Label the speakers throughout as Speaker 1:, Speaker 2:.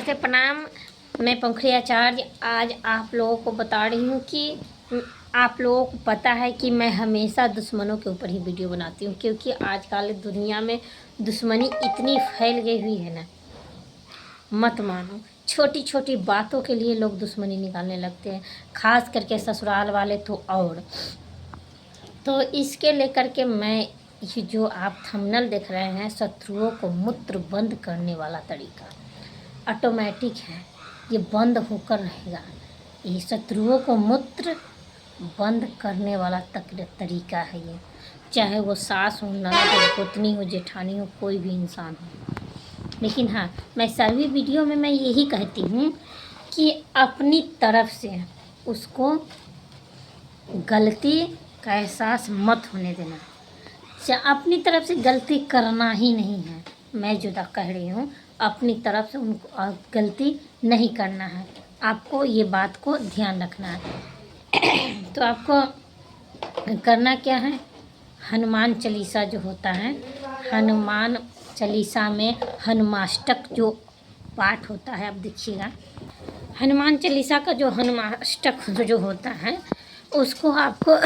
Speaker 1: से प्रणाम। मैं पंखुड़ी आचार्य आज आप लोगों को बता रही हूँ कि आप लोगों को पता है कि मैं हमेशा दुश्मनों के ऊपर ही वीडियो बनाती हूँ, क्योंकि आजकल दुनिया में दुश्मनी इतनी फैल गई हुई है ना, मत मानो। छोटी छोटी बातों के लिए लोग दुश्मनी निकालने लगते हैं, खास करके ससुराल वाले तो और। तो इसके लेकर के मैं ये जो आप थंबनेल देख रहे हैं, शत्रुओं को मूत्र बंद करने वाला तरीका ऑटोमेटिक है, ये बंद होकर रहेगा। ये शत्रुओं को मूत्र बंद करने वाला तरीका है ये, चाहे वो सास हो, ननद हो, गोतनी हो, जेठानी हो, कोई भी इंसान हो। लेकिन हाँ, मैं सभी वीडियो में मैं यही कहती हूँ कि अपनी तरफ से उसको गलती का एहसास मत होने देना। अपनी तरफ से गलती करना ही नहीं है। मैं जो कह रही हूँ, अपनी तरफ से उनको गलती नहीं करना है। आपको ये बात को ध्यान रखना है। तो आपको करना क्या है, हनुमान चालीसा जो होता है, हनुमान चालीसा में हनुमाष्टक जो पाठ होता है, आप देखिएगा हनुमान चालीसा का जो हनुमाष्टक जो होता है, उसको आपको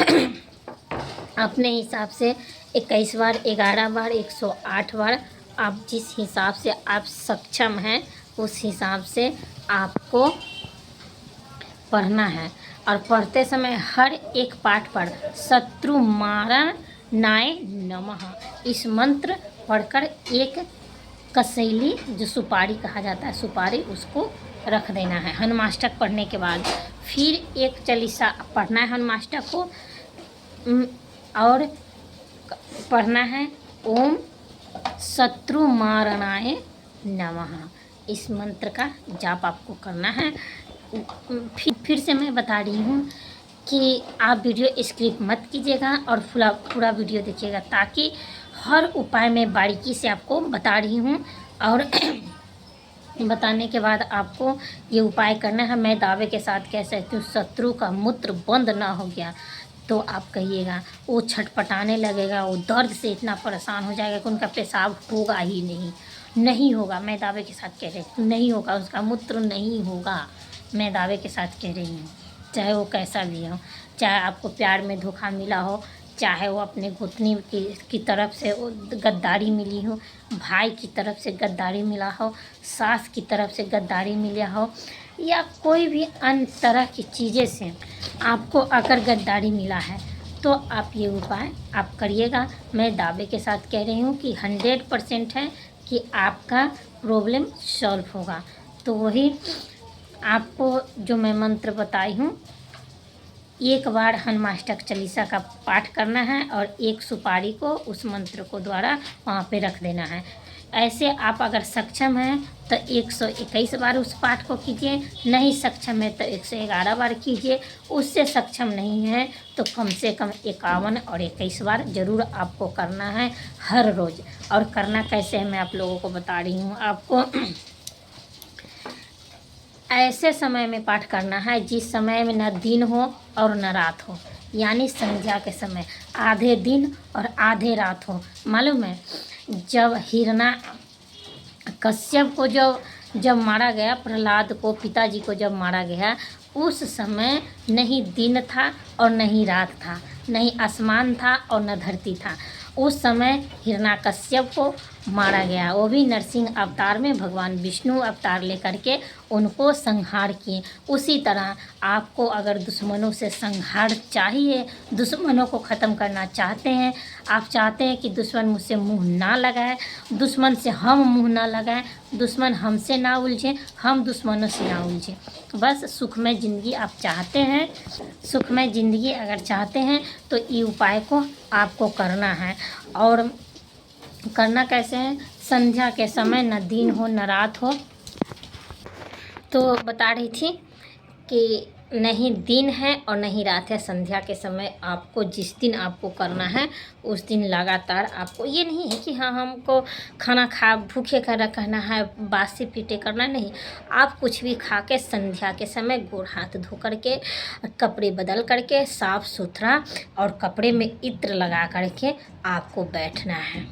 Speaker 1: अपने हिसाब से 21 बार, 11 बार, 108 बार, आप जिस हिसाब से आप सक्षम हैं उस हिसाब से आपको पढ़ना है। और पढ़ते समय हर एक पाठ पर शत्रु मारणाय नमः इस मंत्र पढ़कर एक कसैली जो सुपारी कहा जाता है, सुपारी उसको रख देना है। हनुमाष्टक पढ़ने के बाद फिर एक चालीसा पढ़ना है हनुमाष्टक को, और पढ़ना है ओम शत्रु मारणाय नमः। इस मंत्र का जाप आपको करना है। फिर से मैं बता रही हूँ कि आप वीडियो स्किप मत कीजिएगा और पूरा वीडियो देखिएगा, ताकि हर उपाय मैं बारीकी से आपको बता रही हूँ। और बताने के बाद आपको ये उपाय करना है। मैं दावे के साथ कह सकती हूँ, शत्रु का मूत्र बंद ना हो गया तो आप कहिएगा, वो छटपटाने लगेगा, वो दर्द से इतना परेशान हो जाएगा कि उनका पेशाब होगा ही नहीं होगा। मैं दावे के साथ कह रही हूँ, नहीं होगा, उसका मूत्र नहीं होगा। मैं दावे के साथ कह रही हूँ, चाहे वो कैसा भी हो, चाहे आपको प्यार में धोखा मिला हो, चाहे वो अपने गोतनी की तरफ से गद्दारी मिली हो, भाई की तरफ से गद्दारी मिला हो, सास की तरफ से गद्दारी मिला हो, या कोई भी अन्य तरह की चीज़ें से आपको अगर गद्दारी मिला है, तो आप ये उपाय आप करिएगा। मैं दावे के साथ कह रही हूँ कि 100% है कि आपका प्रॉब्लम सॉल्व होगा। तो वही आपको जो मैं मंत्र बताई हूँ, एक बार हनुमाष्टक चालीसा का पाठ करना है और एक सुपारी को उस मंत्र को द्वारा वहाँ पे रख देना है। ऐसे आप अगर सक्षम हैं तो 121 बार उस पाठ को कीजिए, नहीं सक्षम है तो 111 बार कीजिए, उससे सक्षम नहीं है तो कम से कम 51 और 21 बार ज़रूर आपको करना है हर रोज़। और करना कैसे है मैं आप लोगों को बता रही हूँ। आपको ऐसे समय में पाठ करना है जिस समय में न दिन हो और न रात हो, यानी संध्या के समय, आधे दिन और आधे रात हो। मालूम है, जब हिरण्य कश्यप को जब मारा गया, प्रहलाद को, पिताजी को जब मारा गया, उस समय नहीं दिन था और नहीं रात था, नहीं आसमान था और न धरती था। उस समय हिरण्यकश्यप को मारा गया, वो भी नरसिंह अवतार में भगवान विष्णु अवतार लेकर के उनको संहार किए। उसी तरह आपको अगर दुश्मनों से संहार चाहिए, दुश्मनों को ख़त्म करना चाहते हैं, आप चाहते हैं कि दुश्मन मुझसे मुंह ना लगाए, दुश्मन से हम मुंह ना लगाएं, दुश्मन हमसे ना उलझे, हम दुश्मनों से ना उलझे, बस सुखमय ज़िंदगी आप चाहते हैं, सुखमय ज़िंदगी अगर चाहते हैं तो ये उपाय को आपको करना है। और करना कैसे है, संध्या के समय, न दिन हो न रात हो। तो बता रही थी कि नहीं दिन है और नहीं रात है, संध्या के समय आपको जिस दिन आपको करना है उस दिन लगातार आपको, ये नहीं है कि हाँ हमको खाना खा भूखे का रखना है, बासी पीटे करना नहीं। आप कुछ भी खा के संध्या के समय गोड़ हाथ धो करके, कपड़े बदल करके, साफ़ सुथरा और कपड़े में इत्र लगा करके आपको बैठना है।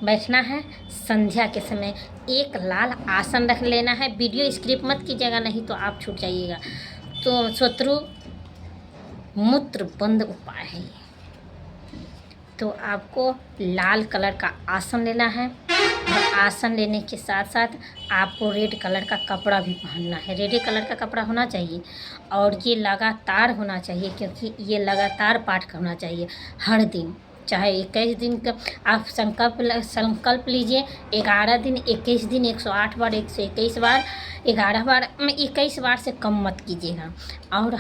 Speaker 1: बैठना है। संध्या के समय एक लाल आसन रख लेना है। वीडियो स्किप मत कीजिएगा, नहीं तो आप छूट जाइएगा। तो शत्रु मूत्र बंद उपाय है ये। तो आपको लाल कलर का आसन लेना है और आसन लेने के साथ साथ आपको रेड कलर का कपड़ा भी पहनना है। रेड कलर का कपड़ा होना चाहिए और ये लगातार होना चाहिए, क्योंकि ये लगातार पाठ करना चाहिए हर दिन। चाहे 21 दिन का आप संकल्प लीजिए, 11 दिन, 21 दिन, 108 बार, 121 बार, 11 बार, 21 बार से कम मत कीजिएगा। और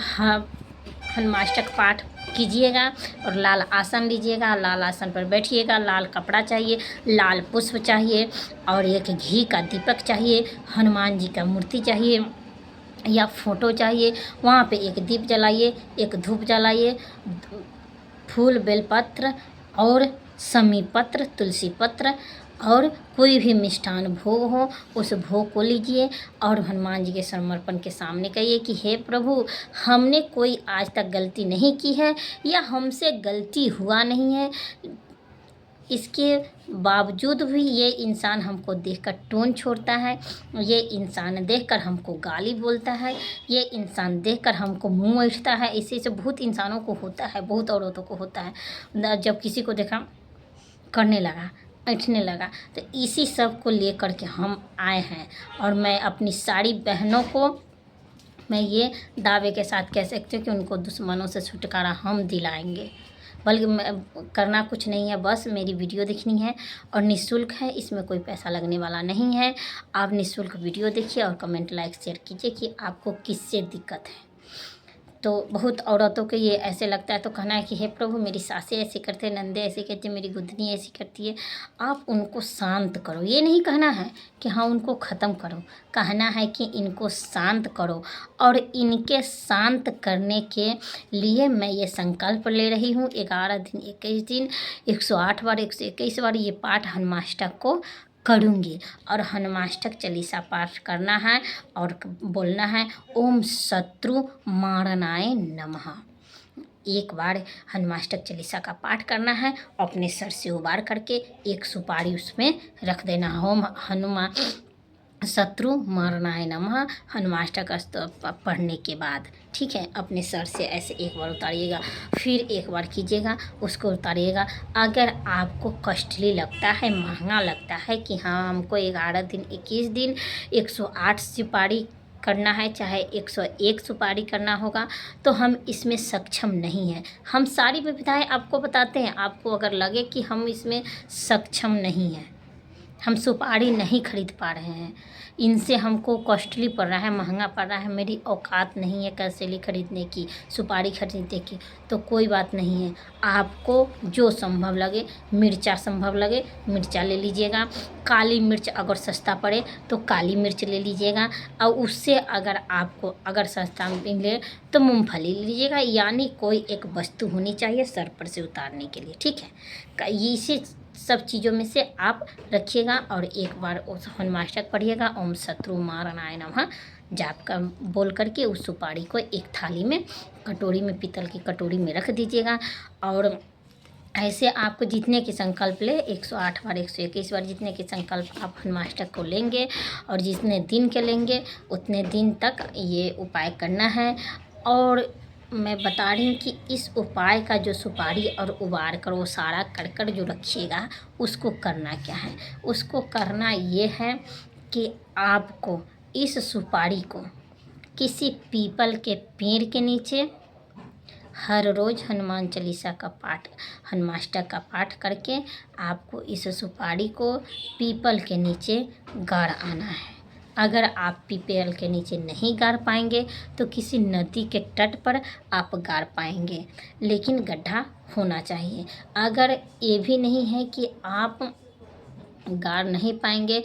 Speaker 1: हनुमाष्टक पाठ कीजिएगा और लाल आसन लीजिएगा। लाल आसन पर बैठिएगा। लाल कपड़ा चाहिए, लाल पुष्प चाहिए और एक घी का दीपक चाहिए। हनुमान जी का मूर्ति चाहिए या फ़ोटो चाहिए। वहाँ पे एक दीप जलाइए, एक धूप जलाइए, फूल बेलपत्र और समी पत्र, तुलसी पत्र और कोई भी मिष्ठान भोग हो उस भोग को लीजिए और हनुमान जी के समर्पण के सामने कहिए कि हे प्रभु, हमने कोई आज तक गलती नहीं की है या हमसे गलती हुआ नहीं है, इसके बावजूद भी ये इंसान हमको देखकर टोन छोड़ता है, ये इंसान देखकर हमको गाली बोलता है, ये इंसान देखकर हमको मुंह ऐंठता है। इसी से बहुत इंसानों को होता है, बहुत औरतों को होता है। जब किसी को देखा करने लगा, ऐंठने लगा, तो इसी सब को लेकर के हम आए हैं। और मैं अपनी सारी बहनों को मैं ये दावे के साथ कह सकती हूँ कि उनको दुश्मनों से छुटकारा हम दिलाएंगे। बल्कि करना कुछ नहीं है, बस मेरी वीडियो देखनी है और निःशुल्क है, इसमें कोई पैसा लगने वाला नहीं है। आप निःशुल्क वीडियो देखिए और कमेंट लाइक शेयर कीजिए कि आपको किससे दिक्कत है। तो बहुत औरतों को ये ऐसे लगता है तो कहना है कि हे प्रभु, मेरी सासें ऐसे करते हैं, नंदे ऐसे कहते हैं, मेरी गुदनी ऐसी करती है। आप उनको शांत करो, ये नहीं कहना है कि हाँ उनको ख़त्म करो, कहना है कि इनको शांत करो। और इनके शांत करने के लिए मैं ये संकल्प ले रही हूँ। 11 दिन, 21 दिन, 108 बार, 121 बार ये पाठ हनुमाष्टक को करूँगी। और हनुमाष्टक चालीसा पाठ करना है और बोलना है ओम शत्रु मारनाय नमः। एक बार हनुमाष्टक चालीसा का पाठ करना है, अपने सर से उबार करके एक सुपारी उसमें रख देना। ओम हनुमान शत्रु मारनाय नमः हनुमाष्टक पढ़ने के बाद, ठीक है, अपने सर से ऐसे एक बार उतारिएगा, फिर एक बार कीजिएगा, उसको उतारिएगा। अगर आपको कॉस्टली लगता है, महंगा लगता है कि हाँ हमको 11 दिन, 21 दिन 108 सुपारी करना है, चाहे 101 सुपारी करना होगा, तो हम इसमें सक्षम नहीं हैं। हम सारी विविधाएं आपको बताते हैं। आपको अगर लगे कि हम इसमें सक्षम नहीं हैं, हम सुपारी नहीं खरीद पा रहे हैं, इनसे हमको कॉस्टली पड़ रहा है, महंगा पड़ रहा है, मेरी औकात नहीं है कैसे खरीदने की, सुपारी खरीदने की, तो कोई बात नहीं है। आपको जो संभव लगे, मिर्चा संभव लगे, मिर्चा ले लीजिएगा। काली मिर्च अगर सस्ता पड़े तो काली मिर्च ले लीजिएगा। और उससे अगर सस्ता मिले तो मूंगफली ले लीजिएगा। यानी कोई एक वस्तु होनी चाहिए सर पर से उतारने के लिए, ठीक है। इसी सब चीज़ों में से आप रखिएगा और एक बार उस हनुमाष्टक पढ़िएगा ओम शत्रु मारनाय नमः जाप का बोल करके उस सुपारी को एक थाली में, कटोरी में, पीतल की कटोरी में रख दीजिएगा। और ऐसे आपको जितने के संकल्प ले, 108 बार, 121 बार जितने के संकल्प आप हनुमाष्टक को लेंगे और जितने दिन के लेंगे उतने दिन तक ये उपाय करना है। और मैं बता रही हूँ कि इस उपाय का जो सुपारी और उबार कर वो सारा कर जो रखिएगा, उसको करना क्या है, उसको करना ये है कि आपको इस सुपारी को किसी पीपल के पेड़ के नीचे हर रोज़ हनुमान चालीसा का पाठ, हनुमाष्टक का पाठ करके आपको इस सुपारी को पीपल के नीचे गाड़ आना है। अगर आप पीपल के नीचे नहीं गाड़ पाएंगे तो किसी नदी के तट पर आप गाड़ पाएंगे, लेकिन गड्ढा होना चाहिए। अगर ये भी नहीं है कि आप गाड़ नहीं पाएंगे,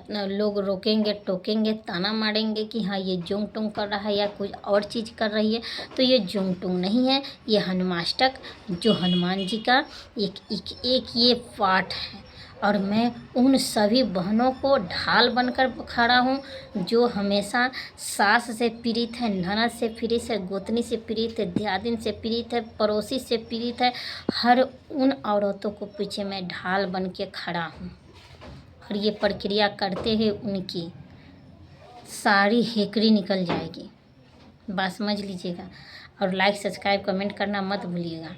Speaker 1: लोग रोकेंगे, टोकेंगे, ताना मारेंगे कि हाँ ये जोंग टोंग कर रहा है या कुछ और चीज़ कर रही है, तो ये जोंग टोंग नहीं है। ये हनुमाष्टक जो हनुमान जी का एक ये पाठ है और मैं उन सभी बहनों को ढाल बनकर खड़ा हूँ जो हमेशा सास से पीड़ित है, ननद से पीड़ित है, गोतनी से पीड़ित है, दियादिन से पीड़ित है, पड़ोसी से पीड़ित है। हर उन औरतों को पीछे मैं ढाल बन के खड़ा हूँ और ये प्रक्रिया करते ही उनकी सारी हेकड़ी निकल जाएगी। बात समझ लीजिएगा। और लाइक सब्सक्राइब कमेंट करना मत भूलिएगा।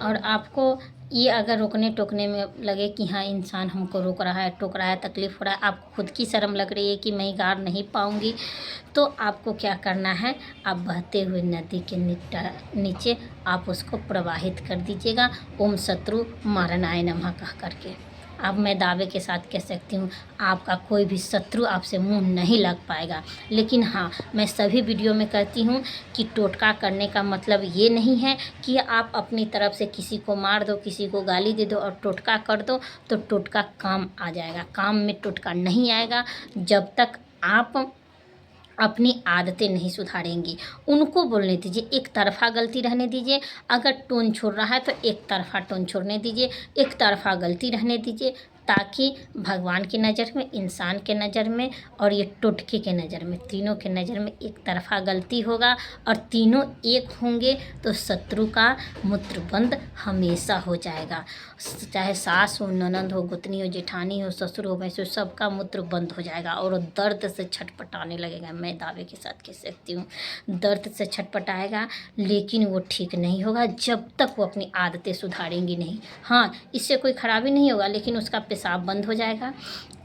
Speaker 1: और आपको ये अगर रोकने टोकने में लगे कि हाँ इंसान हमको रोक रहा है, टोक रहा है, तकलीफ़ हो रहा है, आपको खुद की शर्म लग रही है कि मैं गार नहीं पाऊँगी, तो आपको क्या करना है, आप बहते हुए नदी के नीचे आप उसको प्रवाहित कर दीजिएगा, ओम शत्रु मारनाय नमः कह करके। अब मैं दावे के साथ कह सकती हूँ आपका कोई भी शत्रु आपसे मुंह नहीं लग पाएगा। लेकिन हाँ, मैं सभी वीडियो में कहती हूँ कि टोटका करने का मतलब ये नहीं है कि आप अपनी तरफ से किसी को मार दो, किसी को गाली दे दो और टोटका कर दो तो टोटका काम आ जाएगा। काम में टोटका नहीं आएगा जब तक आप अपनी आदतें नहीं सुधारेंगी। उनको बोलने दीजिए, एक तरफ़ा गलती रहने दीजिए। अगर टोन छोड़ रहा है तो एक तरफ़ा टोन छोड़ने दीजिए, एक तरफ़ा गलती रहने दीजिए, ताकि भगवान की नज़र में, इंसान के नज़र में और ये टोटके के नज़र में, तीनों के नज़र में एक तरफ़ा गलती होगा और तीनों एक होंगे तो शत्रु का मूत्रबंद हमेशा हो जाएगा। चाहे सास हो, ननद हो, गोतनी हो, जेठानी हो, ससुर हो, भैंस हो, सबका मूत्र बंद हो जाएगा और वो दर्द से छटपटाने लगेगा। मैं दावे के साथ कह सकती हूँ दर्द से छटपटाएगा, लेकिन वो ठीक नहीं होगा जब तक वो अपनी आदतें सुधारेंगी नहीं। हाँ, इससे कोई खराबी नहीं होगा, लेकिन उसका पेशाब बंद हो जाएगा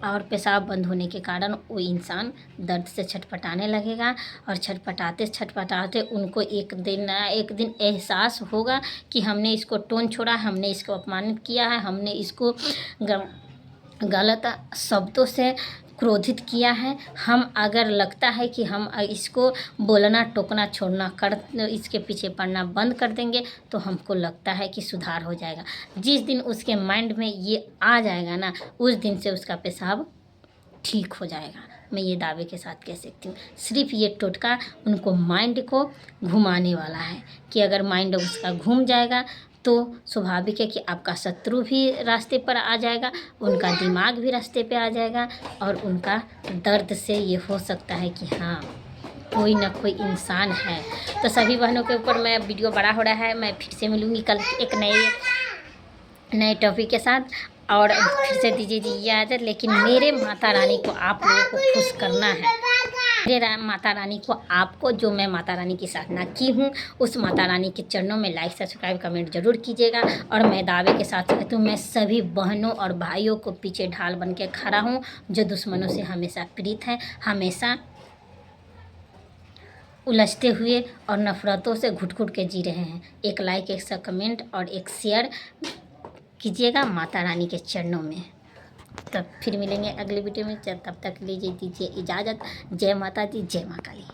Speaker 1: और पेशाब बंद होने के कारण वो इंसान दर्द से छटपटाने लगेगा और छटपटाते छटपटाते उनको एक दिन एहसास होगा कि हमने इसको टोन छोड़ा, हमने इसको अपमानित किया है, हमने इसको गलत शब्दों से क्रोधित किया है। हम अगर लगता है कि हम इसको बोलना टोकना छोड़ना कर इसके पीछे पड़ना बंद कर देंगे तो हमको लगता है कि सुधार हो जाएगा। जिस दिन उसके माइंड में ये आ जाएगा ना, उस दिन से उसका पेशाब ठीक हो जाएगा। मैं ये दावे के साथ कह सकती हूँ। सिर्फ ये टोटका उनको माइंड को घुमाने वाला है कि अगर माइंड उसका घूम जाएगा तो स्वाभाविक है कि आपका शत्रु भी रास्ते पर आ जाएगा, उनका दिमाग भी रास्ते पे आ जाएगा और उनका दर्द से ये हो सकता है कि हाँ कोई ना कोई इंसान है। तो सभी बहनों के ऊपर मैं वीडियो बड़ा हो रहा है, मैं फिर से मिलूँगी कल एक नए टॉपिक के साथ। और फिर से दीजिए जी इजाज़त। लेकिन मेरे माता रानी को आप लोगों को खुश करना है। मेरे माता रानी को आपको, जो मैं माता रानी की साधना की हूँ, उस माता रानी के चरणों में लाइक सब्सक्राइब कमेंट ज़रूर कीजिएगा। और मैं दावे के साथ कहती हूँ मैं सभी बहनों और भाइयों को पीछे ढाल बन के खड़ा हूँ जो दुश्मनों से हमेशा पीड़ित हैं, हमेशा उलझते हुए और नफ़रतों से घुट घुट के जी रहे हैं। एक लाइक, एक कमेंट और एक शेयर कीजिएगा माता रानी के चरणों में। तब फिर मिलेंगे अगले वीडियो में। तब तक लीजिए दीजिए इजाज़त। जय माता दी, जय माँ काली।